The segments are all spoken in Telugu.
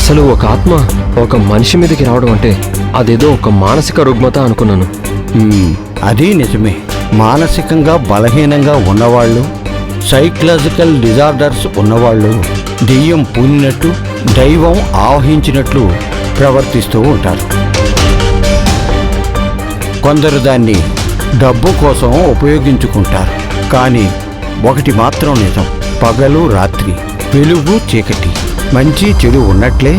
అసలు ఒక ఆత్మ ఒక మనిషి మీదకి రావడం అంటే అదేదో ఒక మానసిక రుగ్మత అనుకున్నాను. అది నిజమే. మానసికంగా బలహీనంగా ఉన్నవాళ్ళు, సైకలాజికల్ డిజార్డర్స్ ఉన్నవాళ్ళు దెయ్యం పూనినట్టు, దైవం ఆవహించినట్లు ప్రవర్తిస్తూ ఉంటారు. కొందరు దాన్ని డబ్బు కోసం ఉపయోగించుకుంటారు. కానీ ఒకటి మాత్రం నిజం, పగలు రాత్రి, వెలుగు చీకటి, మంచి చెడు ఉన్నట్లే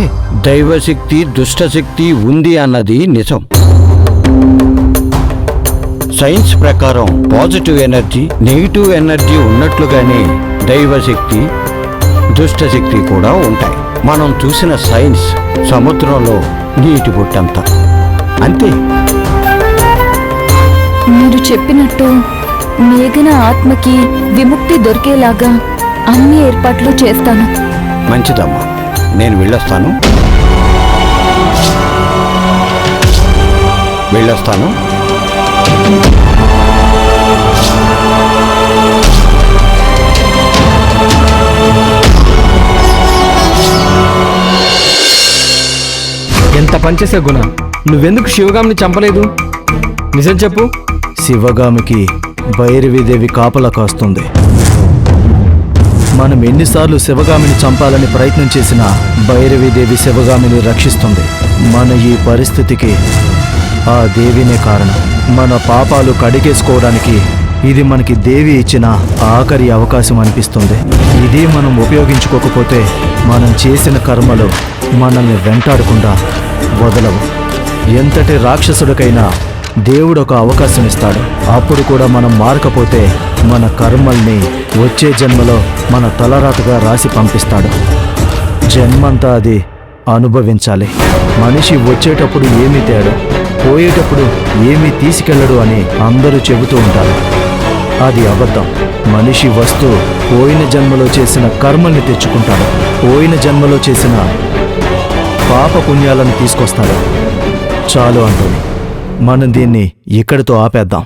దైవశక్తి దుష్టశక్తి ఉంది అన్నది నిజం. సైన్స్ ప్రకారం పాజిటివ్ ఎనర్జీ నెగిటివ్ ఎనర్జీ ఉన్నట్లుగానే దైవశక్తి దుష్టశక్తి కూడా ఉంటాయి. మనం చూసిన సైన్స్ సముద్రంలో నీటి బుట్టంతా అంతే. మీరు చెప్పినట్టు మేఘన ఆత్మకి విముక్తి దొరికేలాగా అన్ని ఏర్పాట్లు చేస్తాను. మంచిదమ్మా, నేను వెళ్ళొస్తాను. ఎంత పనిచేసే గుణ, నువ్వెందుకు శివగామిని చంపలేదు? నిజం చెప్పు. శివగామికి భైరవీదేవి కాపలా కాస్తుంది. మనం ఎన్నిసార్లు శివగామిని చంపాలని ప్రయత్నం చేసినా భైరవీదేవి శివగామిని రక్షిస్తుంది. మన ఈ పరిస్థితికి ఆ దేవినే కారణం. మన పాపాలు కడిగేసుకోవడానికి ఇది మనకి దేవి ఇచ్చిన ఆఖరి అవకాశం అనిపిస్తుంది. ఇది మనం ఉపయోగించుకోకపోతే మనం చేసిన కర్మలు మనల్ని వెంటాడకుండా వదలవు. ఎంతటి రాక్షసుడికైనా దేవుడు ఒక అవకాశం ఇస్తాడు. అప్పుడు కూడా మనం మారకపోతే మన కర్మల్ని వచ్చే జన్మలో మన తలరాతగా రాసి పంపిస్తాడు. జన్మంతా అది అనుభవించాలి. మనిషి వచ్చేటప్పుడు ఏమీ తేడు, పోయేటప్పుడు ఏమీ తీసుకెళ్ళడు అని అందరూ చెబుతూ ఉంటారు. అది అబద్ధం. మనిషి వస్తూ పోయిన జన్మలో చేసిన కర్మల్ని తెచ్చుకుంటాడు. పోయిన జన్మలో చేసిన పాప పుణ్యాలను తీసుకొస్తాడు. చాలు అంటుంది. మనం దీన్ని ఇక్కడితో ఆపేద్దాం.